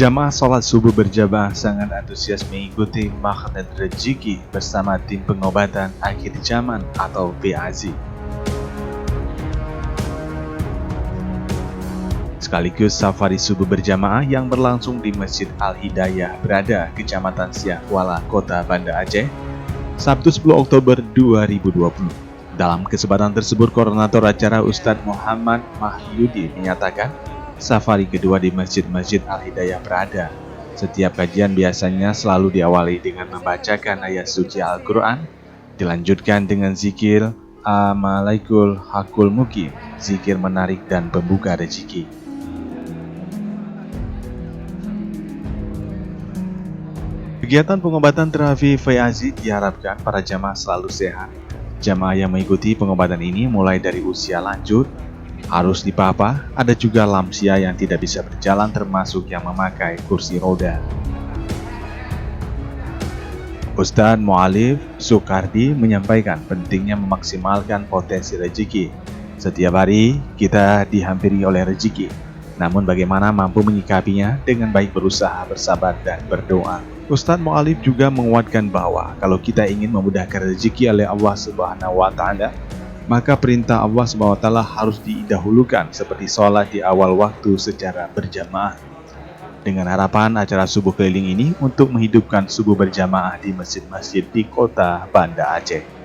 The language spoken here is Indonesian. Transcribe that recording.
Jamaah sholat subuh berjamaah sangat antusias mengikuti magnet rezeki bersama tim pengobatan akhir zaman atau PAZ. Sekaligus safari subuh berjamaah yang berlangsung di Masjid Al-Hidayah Berada, Kecamatan Siak Kuala, Kota Banda Aceh, Sabtu 10 Oktober 2020. Dalam kesempatan tersebut, koordinator acara Ustadz Muhammad Mahyudi menyatakan, safari kedua di Masjid Al-Hidayah Berada. Setiap kajian biasanya selalu diawali dengan membacakan ayat suci Al-Quran, dilanjutkan dengan zikir Amalaikul Hakul Mukim, zikir menarik dan pembuka rezeki. Kegiatan pengobatan terapi PAZ diharapkan para jamaah selalu sehat. Jamaah yang mengikuti pengobatan ini mulai dari usia lanjut, harus dipapah, ada juga lansia yang tidak bisa berjalan termasuk yang memakai kursi roda. Ustadz Mu'alif Sukardi menyampaikan pentingnya memaksimalkan potensi rezeki. Setiap hari kita dihampiri oleh rezeki, namun bagaimana mampu menyikapinya dengan baik, berusaha, bersabar, dan berdoa. Ustadz Mu'alif juga menguatkan bahwa kalau kita ingin memudahkan rezeki oleh Allah Subhanahu wa Ta'ala, maka perintah Allah SWT harus didahulukan seperti sholat di awal waktu secara berjamaah. Dengan harapan acara subuh keliling ini untuk menghidupkan subuh berjamaah di masjid-masjid di Kota Banda Aceh.